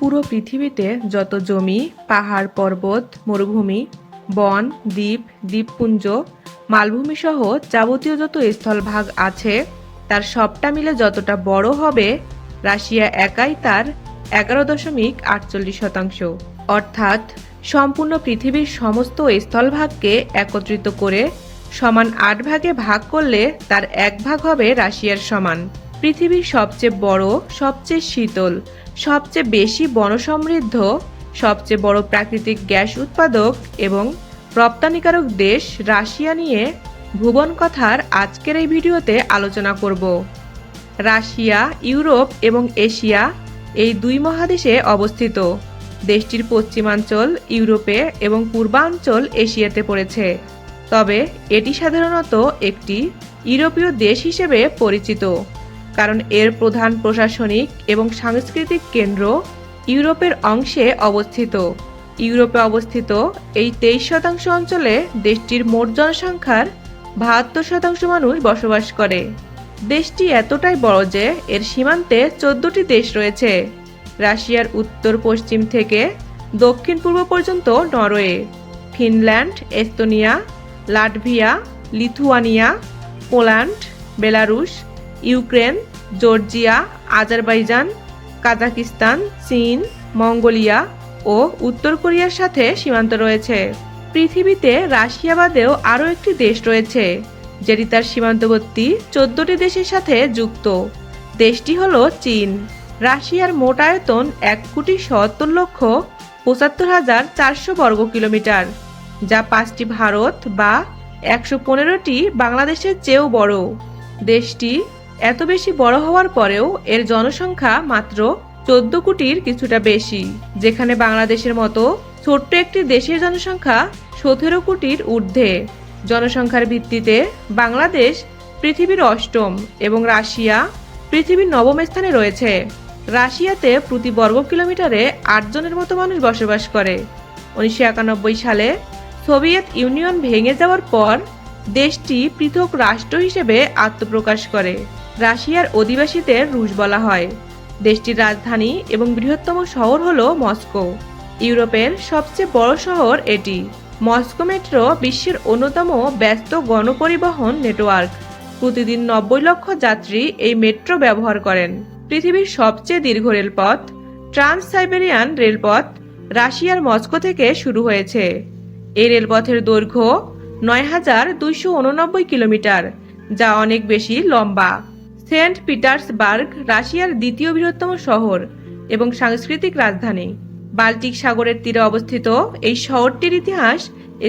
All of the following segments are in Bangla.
পুরো পৃথিবীতে যত জমি, পাহাড়, পর্বত, মরুভূমি, বন, দ্বীপ, দ্বীপপুঞ্জ, মালভূমি সহ যাবতীয় যত স্থলভাগ আছে তার সবটা মিলে যতটা বড় হবে, রাশিয়া একাই তার 11.48%। অর্থাৎ সম্পূর্ণ পৃথিবীর সমস্ত স্থলভাগকে একত্রিত করে সমান 8 ভাগে ভাগ করলে তার 1 ভাগ হবে রাশিয়ার সমান। পৃথিবীর সবচেয়ে বড়, সবচেয়ে শীতল, সবচেয়ে বেশি বনসমৃদ্ধ, সবচেয়ে বড় প্রাকৃতিক গ্যাস উৎপাদক এবং রপ্তানিকারক দেশ রাশিয়া নিয়ে ভুবন কথার আজকের এই ভিডিওতে আলোচনা করব। রাশিয়া ইউরোপ এবং এশিয়া এই দুই মহাদেশে অবস্থিত। দেশটির পশ্চিমাঞ্চল ইউরোপে এবং পূর্বাঞ্চল এশিয়াতে পড়েছে। তবে এটি সাধারণত একটি ইউরোপীয় দেশ হিসেবে পরিচিত, কারণ এর প্রধান প্রশাসনিক এবং সাংস্কৃতিক কেন্দ্র ইউরোপের অংশে অবস্থিত। ইউরোপে অবস্থিত এই 23% অঞ্চলে দেশটির মোট জনসংখ্যার 72% মানুষ বসবাস করে। দেশটি এতটাই বড় যে এর সীমান্তে 14টি দেশ রয়েছে। রাশিয়ার উত্তর পশ্চিম থেকে দক্ষিণ পূর্ব পর্যন্ত Norway, Finland, Estonia, Latvia, Lithuania, Poland, Belarus, Ukraine, Georgia, Azerbaijan, Kazakhstan, চীন, মঙ্গোলিয়া ও উত্তর কোরিয়ার সাথে সীমান্ত রয়েছে। পৃথিবীতে রাশিয়া বাদেও আরও একটি দেশ রয়েছে যেটি তার সীমান্তবর্তী 14টি দেশের সাথে যুক্ত। দেশটি হল চীন। রাশিয়ার মোট আয়তন 1,77,75,400 বর্গ কিলোমিটার, যা 5টি ভারত বা 115টি বাংলাদেশের চেয়েও বড়। দেশটি এত বেশি বড় হওয়ার পরেও এর জনসংখ্যা মাত্র 14 কোটির কিছুটা বেশি, যেখানে বাংলাদেশের মতো ছোট্ট একটি দেশের জনসংখ্যা 17 কোটির ঊর্ধ্বে। জনসংখ্যার ভিত্তিতে বাংলাদেশ পৃথিবীর 8ম এবং রাশিয়া পৃথিবীর 9ম স্থানে রয়েছে। রাশিয়াতে প্রতি বর্গ কিলোমিটারে 8 জনের মতো মানুষ বসবাস করে। 1991 সালে সোভিয়েত ইউনিয়ন ভেঙে যাওয়ার পর দেশটি পৃথক রাষ্ট্র হিসেবে আত্মপ্রকাশ করে। রাশিয়ার অধিবাসীদের রুশ বলা হয়। দেশটির রাজধানী এবং বৃহত্তম শহর হল মস্কো। ইউরোপের সবচেয়ে বড় শহর এটি। মস্কো মেট্রো বিশ্বের অন্যতম ব্যস্ত গণপরিবহন নেটওয়ার্ক। প্রতিদিন 90 লক্ষ যাত্রী এই মেট্রো ব্যবহার করেন। পৃথিবীর সবচেয়ে দীর্ঘ রেলপথ ট্রান্স সাইবেরিয়ান রেলপথ রাশিয়ার মস্কো থেকে শুরু হয়েছে। এই রেলপথের দৈর্ঘ্য 9,289 কিলোমিটার, যা অনেক বেশি লম্বা। সেন্ট পিটার্সবার্গ রাশিয়ার দ্বিতীয় বৃহত্তম শহর এবং সাংস্কৃতিক রাজধানী। বাল্টিক সাগরের তীরে অবস্থিত এই শহরটির ইতিহাস,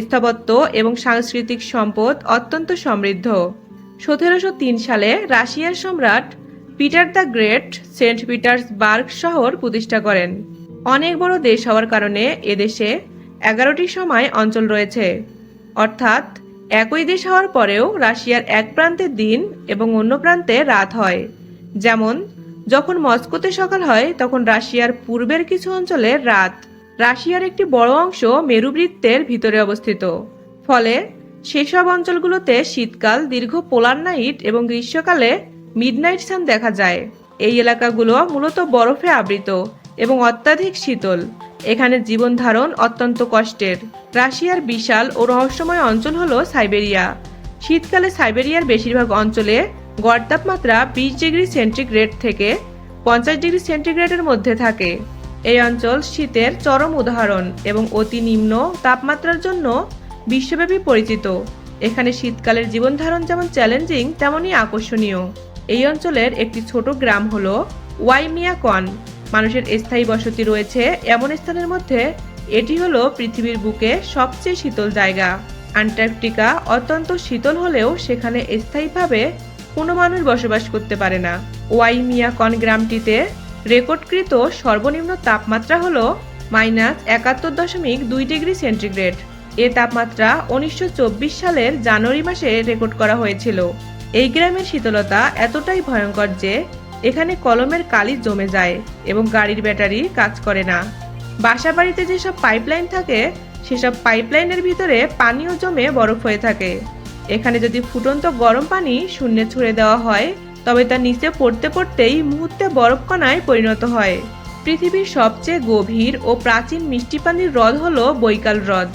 স্থাপত্য এবং সাংস্কৃতিক সম্পদ অত্যন্ত সমৃদ্ধ। 1703 সালে রাশিয়ার সম্রাট Peter the Great Saint Petersburg শহর প্রতিষ্ঠা করেন। অনেক বড় দেশ হওয়ার কারণে এদেশে 11টি সময় অঞ্চল রয়েছে, অর্থাৎ একই দেশ হওয়ার পরেও রাশিয়ার এক প্রান্তে দিন এবং অন্য প্রান্তে রাত হয়। যেমন যখন মস্কোতে সকাল হয় তখন রাশিয়ার পূর্বের কিছু অঞ্চলে রাত। রাশিয়ার একটি বড় অংশ মেরুবৃত্তের ভিতরে অবস্থিত, ফলে সেসব অঞ্চলগুলোতে শীতকাল দীর্ঘ পোলার নাইট এবং গ্রীষ্মকালে মিডনাইট সান দেখা যায়। এই এলাকাগুলো মূলত বরফে আবৃত এবং অত্যাধিক শীতল। এখানে জীবন ধারণ অত্যন্ত কষ্টের। রাশিয়ার বিশাল ও রহস্যময় অঞ্চল হলো সাইবেরিয়া। শীতকালে সাইবেরিয়ার বেশিরভাগ অঞ্চলে গড় তাপমাত্রা 20 ডিগ্রি সেন্টিগ্রেড থেকে 50 ডিগ্রি সেন্টিগ্রেডের মধ্যে থাকে। এই অঞ্চল শীতের চরম উদাহরণ এবং অতি নিম্ন তাপমাত্রার জন্য বিশ্বব্যাপী পরিচিত। এখানে শীতকালের জীবন ধারণ যেমন চ্যালেঞ্জিং তেমনই আকর্ষণীয়। এই অঞ্চলের একটি ছোট গ্রাম হলো ওয়াইমিয়াকন। মানুষের স্থায়ী বসতি রয়েছে এমন স্থানের মধ্যে এটি হলো পৃথিবীর বুকে সবচেয়ে শীতল জায়গা। অ্যান্টার্কটিকা অত্যন্ত শীতল হলেও সেখানে স্থায়ীভাবে কোনো মানুষ বসবাস করতে পারে না। ওয়াইমিয়াকন গ্রামটিতে রেকর্ডকৃত সর্বনিম্ন তাপমাত্রা হলো -71.2 ডিগ্রি সেন্টিগ্রেড। এ তাপমাত্রা 1924 সালের জানুয়ারি মাসে রেকর্ড করা হয়েছিল। এই গ্রামের শীতলতা এতটাই ভয়ঙ্কর যে এখানে কলমের কালি জমে যায় এবং গাড়ির ব্যাটারি কাজ করে না। বাসাবাড়িতে যেসব পাইপলাইন থাকে সেসব পাইপলাইনের ভিতরে পানিও জমে বরফ হয়ে থাকে। এখানে যদি ফুটন্ত গরম পানি শূন্যে ছুঁড়ে দেওয়া হয় তবে তা নিচে পড়তে পড়তেই মুহূর্তে বরফ কণায় পরিণত হয়। পৃথিবীর সবচেয়ে গভীর ও প্রাচীন মিষ্টি পানির হ্রদ হল বৈকাল হ্রদ।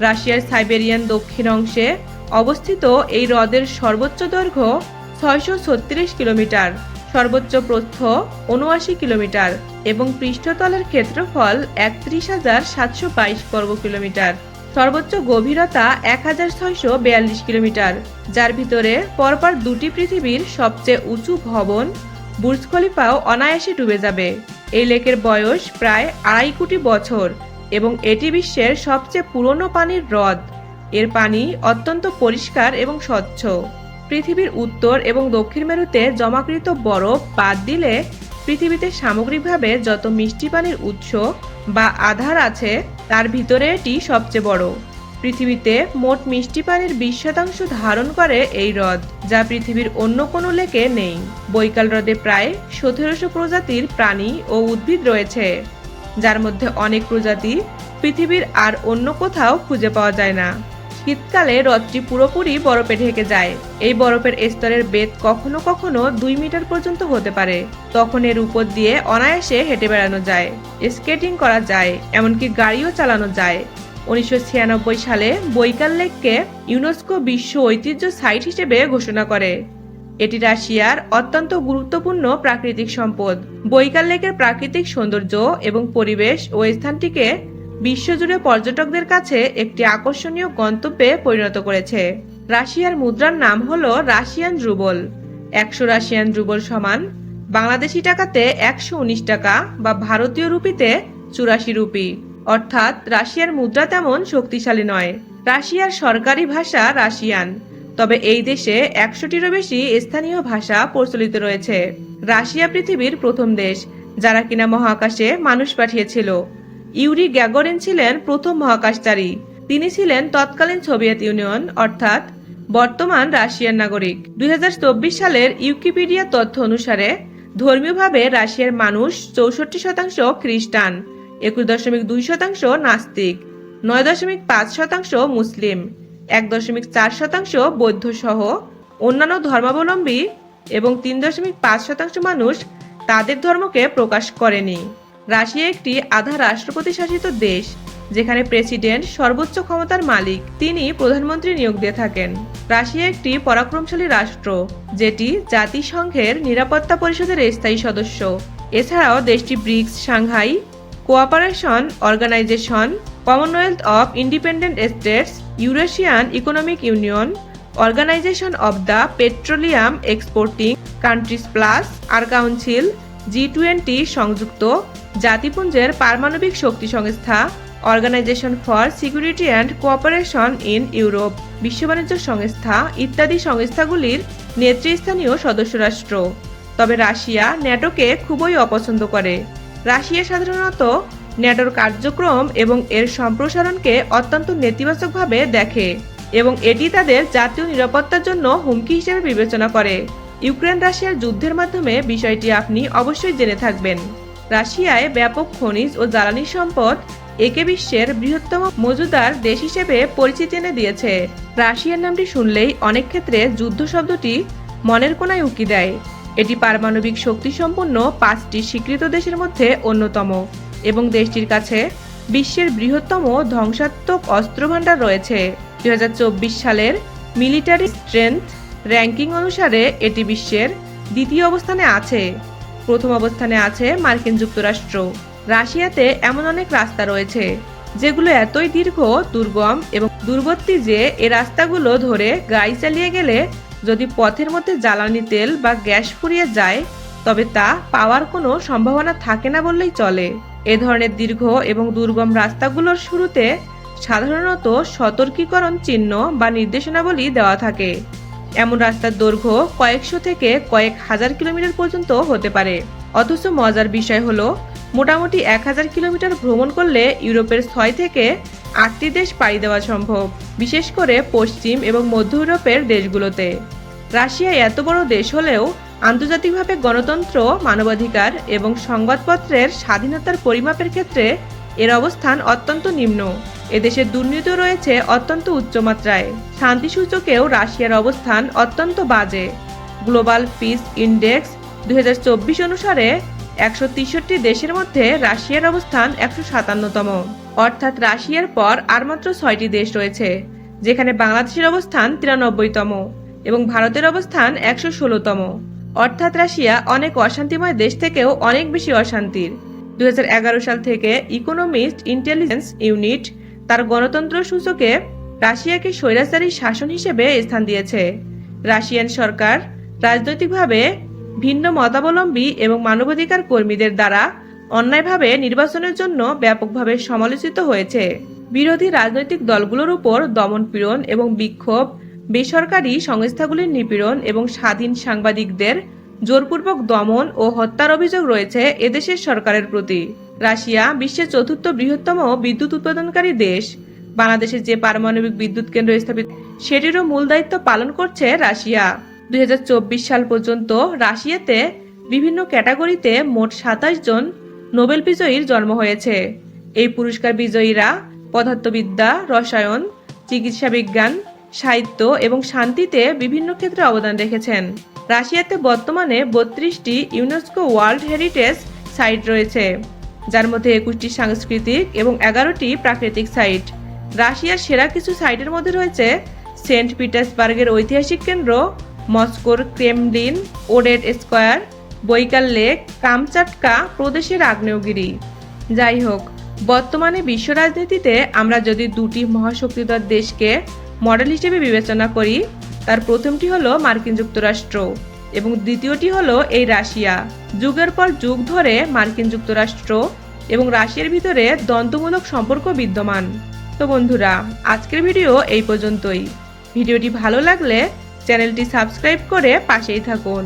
রাশিয়ার সাইবেরিয়ান দক্ষিণ অংশে অবস্থিত এই হ্রদের সর্বোচ্চ দৈর্ঘ্য 636 কিলোমিটার, সর্বোচ্চ প্রস্থ 79 কিলোমিটার এবং পৃষ্ঠতলের ক্ষেত্রফল 31,722 বর্গ কিলোমিটার। সর্বোচ্চ গভীরতা 1,642 কিলোমিটার, যার ভিতরে পরপর দুটি পৃথিবীর সবচেয়ে উঁচু ভবন বুর্জ খলিফাও অনায়াসে ডুবে যাবে। এই লেকের বয়স প্রায় 2.5 কোটি বছর এবং এটি বিশ্বের সবচেয়ে পুরনো পানির হ্রদ। এর পানি অত্যন্ত পরিষ্কার এবং স্বচ্ছ। পৃথিবীর উত্তর এবং দক্ষিণ মেরুতে জমাকৃত বরফ বাদ দিলে পৃথিবীতে সামগ্রিকভাবে যত মিষ্টি পানির উৎস বা আধার আছে তার ভিতরে এটি সবচেয়ে বড়। পৃথিবীতে মোট মিষ্টি পানির 20% ধারণ করে এই হ্রদ, যা পৃথিবীর অন্য কোনো লেকে নেই। বৈকাল হ্রদে প্রায় 1700 প্রজাতির প্রাণী ও উদ্ভিদ রয়েছে, যার মধ্যে অনেক প্রজাতি পৃথিবীর আর অন্য কোথাও খুঁজে পাওয়া যায় না। শীতকালে হ্রদটি পুরোপুরি বরফে ঢেকে যায়। এই বরফের স্তরের বেধ কখনো কখনো 2 মিটার পর্যন্ত হতে পারে। তখন এর উপর দিয়ে অনায়াসে হেঁটে বেড়ানো যায়, স্কেটিং করা যায়, এমনকি গাড়িও চালানো যায়। 1996 সালে বৈকাল লেককে ইউনেস্কো বিশ্ব ঐতিহ্য সাইট হিসেবে ঘোষণা করে। এটি রাশিয়ার অত্যন্ত গুরুত্বপূর্ণ প্রাকৃতিক সম্পদ। বৈকাল লেকের প্রাকৃতিক সৌন্দর্য এবং পরিবেশ ও স্থানটিকে বিশ্বজুড়ে পর্যটকদের কাছে একটি আকর্ষণীয় গন্তব্যে পরিণত করেছে। রাশিয়ার মুদ্রার নাম হলো রাশিয়ান রুবল। 100 রাশিয়ান রুবল সমান বাংলাদেশি টাকাতে 119 টাকা বা ভারতীয় রুপিতে 84 রুপি। অর্থাৎ রাশিয়ার মুদ্রা তেমন শক্তিশালী নয়। রাশিয়ার সরকারি ভাষা রাশিয়ান, তবে এই দেশে 100টিরও বেশি স্থানীয় ভাষা প্রচলিত রয়েছে। রাশিয়া পৃথিবীর প্রথম দেশ যারা কিনা মহাকাশে মানুষ পাঠিয়েছিল। ইউরি গ্যাগরিন ছিলেন প্রথম মহাকাশচারী। তিনি ছিলেন তৎকালীন সোভিয়েত ইউনিয়ন অর্থাৎ বর্তমান রাশিয়ার নাগরিক। 2024 সালের উইকিপিডিয়া তথ্য অনুসারে ধর্মীয়ভাবে রাশিয়ার মানুষ 64% খ্রিস্টান, 21.2% নাস্তিক, 9.5% মুসলিম, 1.4% বৌদ্ধ সহ অন্যান্য ধর্মাবলম্বী এবং 3.5% মানুষ তাদের ধর্মকে প্রকাশ করেনি। রাশিয়া একটি আধা রাষ্ট্রপতি শাসিত দেশ, যেখানে প্রেসিডেন্ট সর্বোচ্চ ক্ষমতার মালিক, তিনি প্রধানমন্ত্রী নিয়োগ দিয়ে থাকেন। রাশিয়া একটি পরাক্রমশালী রাষ্ট্র, যেটি জাতিসংঘের নিরাপত্তা পরিষদের স্থায়ী সদস্য। এছাড়াও দেশটি BRICS, Shanghai cooperation organization, commonwealth of independent states, Eurasian economic union, organization of the petroleum exporting countries plus আর কাউন্সিল, G20 সংযুক্ত জাতিপুঞ্জের পারমাণবিক শক্তি সংস্থা, organization for security and cooperation in Europe, বিশ্ব বাণিজ্য সংস্থা ইত্যাদি সংস্থাগুলির নেতৃস্থানীয় সদস্য রাষ্ট্র। তবে রাশিয়া ন্যাটোকে খুবই অপছন্দ করে। রাশিয়া সাধারণত ন্যাটোর কার্যক্রম এবং এর সম্প্রসারণকে অত্যন্ত নেতিবাচকভাবে দেখে এবং এটি তাদের জাতীয় নিরাপত্তার জন্য হুমকি হিসেবে বিবেচনা করে। ইউক্রেন রাশিয়ার যুদ্ধের মাধ্যমে বিষয়টি আপনি অবশ্যই জেনে থাকবেন। রাশিয়ায় ব্যাপক খনিজ ও জ্বালানি সম্পদ একে বিশ্বের বৃহত্তম মজুদার দেশ হিসেবে পরিচিতি এনে দিয়েছে। রাশিয়ার নামটি শুনলেই অনেক ক্ষেত্রে যুদ্ধ শব্দটি মনের কোণায় উকি দেয়। এটি পারমাণবিক শক্তিসম্পন্ন 5টি স্বীকৃত দেশের মধ্যে অন্যতম এবং দেশটির কাছে বিশ্বের বৃহত্তম ধ্বংসাত্মক অস্ত্রভাণ্ডার রয়েছে। 2024 সালের মিলিটারি স্ট্রেংথ র্যাঙ্কিং অনুসারে এটি বিশ্বের দ্বিতীয় অবস্থানে আছে। প্রথম অবস্থানে আছে মার্কিন যুক্তরাষ্ট্র। রাশিয়াতে এমন অনেক রাস্তা রয়েছে যেগুলো এতই দীর্ঘ, দুর্গম এবং দুর্বর্তী যে এই রাস্তাগুলো ধরে গাড়ি চালিয়ে গেলে যদি পথের মধ্যে জ্বালানি তেল বা গ্যাস ফুরিয়ে যায় তবে তা পাওয়ার কোনো সম্ভাবনা থাকে না বললেই চলে। এ ধরনের দীর্ঘ এবং দুর্গম রাস্তাগুলোর শুরুতে সাধারণত সতর্কীকরণ চিহ্ন বা নির্দেশনাবলী দেওয়া থাকে। এমন রাস্তার দৈর্ঘ্য কয়েকশো থেকে কয়েক হাজার কিলোমিটার পর্যন্ত হতে পারে। অথচ মজার বিষয় হলো মোটামুটি 1000 কিলোমিটার ভ্রমণ করলে ইউরোপের 6 থেকে 8টি দেশ পাড়ি দেওয়া সম্ভব, বিশেষ করে পশ্চিম এবং মধ্য ইউরোপের দেশগুলোতে। রাশিয়া এত বড় দেশ হলেও আন্তর্জাতিকভাবে গণতন্ত্র, মানবাধিকার এবং সংবাদপত্রের স্বাধীনতার পরিমাপের ক্ষেত্রে এর অবস্থান অত্যন্ত নিম্ন। এদেশের দুর্নীতিও রয়েছে অত্যন্ত উচ্চমাত্রায়। শান্তিসূচকেও রাশিয়ার অবস্থান অত্যন্ত বাজে। গ্লোবাল পিস ইন্ডেক্স 2024 অনুসারে 163 দেশের মধ্যে রাশিয়ার অবস্থান 157তম, অর্থাৎ রাশিয়ার পর আর মাত্র 6টি দেশ রয়েছে, যেখানে বাংলাদেশের অবস্থান 93তম এবং ভারতের অবস্থান 116তম। অর্থাৎ রাশিয়া অনেক অশান্তিময় দেশ থেকেও অনেক বেশি অশান্তির। 2011 সাল থেকে ইকোনমিস্ট ইন্টেলিজেন্স ইউনিট তার গণতন্ত্র সূচকে রাশিয়াকে স্বৈরাচারী শাসন হিসেবে স্থান দিয়েছে। রাশিয়ান সরকার রাজনৈতিকভাবে ভিন্ন মতাবলম্বী এবং মানবাধিকার কর্মীদের দ্বারা অন্যায়ভাবে নির্বাচনের জন্য ব্যাপকভাবে সমালোচিত হয়েছে। বিরোধী রাজনৈতিক দলগুলোর উপর দমনপীড়ন এবং বিক্ষোভ, বেসরকারি সংস্থাগুলির নিপীড়ন এবং স্বাধীন সাংবাদিকদের জোরপূর্বক দমন ও হত্যার অভিযোগ রয়েছে এদেশের সরকারের প্রতি। রাশিয়া বিশ্বের 4র্থ বৃহত্তম বিদ্যুৎ উৎপাদনকারী দেশ। বাংলাদেশে যে পারমাণবিক বিদ্যুৎ কেন্দ্র স্থাপিত সেটিরও মূল দায়িত্ব পালন করছে রাশিয়া। 2024 সাল পর্যন্ত রাশিয়াতে বিভিন্ন ক্যাটাগরিতে মোট 27 জন নোবেল বিজয়ীর জন্ম হয়েছে। এই পুরস্কার বিজয়ীরা পদার্থবিদ্যা, রসায়ন, চিকিৎসা বিজ্ঞান, সাহিত্য এবং শান্তিতে বিভিন্ন ক্ষেত্রে অবদান রেখেছেন। রাশিয়াতে বর্তমানে 32টি ইউনেস্কো ওয়ার্ল্ড হেরিটেজ সাইট রয়েছে, যার মধ্যে 21টি সাংস্কৃতিক এবং 11টি প্রাকৃতিক সাইট। রাশিয়ার সেরা কিছু সাইটের মধ্যে রয়েছে সেন্ট পিটার্সবার্গের ঐতিহাসিক কেন্দ্র, মস্কোর ক্রেমলিন, ওডেট স্কোয়ার, বৈকাল লেক, কামচাটকা প্রদেশের আগ্নেয়গিরি। যাই হোক, বর্তমানে বিশ্ব রাজনীতিতে আমরা যদি দুটি মহাশক্তিধর দেশকে মডেল হিসেবে বিবেচনা করি, তার প্রথমটি হলো মার্কিন যুক্তরাষ্ট্র এবং দ্বিতীয়টি হলো এই রাশিয়া। যুগের পর যুগ ধরে মার্কিন যুক্তরাষ্ট্র এবং রাশিয়ার ভিতরে দ্বন্দ্বমূলক সম্পর্ক বিদ্যমান। তো বন্ধুরা, আজকের ভিডিও এই পর্যন্তই। ভিডিওটি ভালো লাগলে চ্যানেলটি সাবস্ক্রাইব করে পাশেই থাকুন।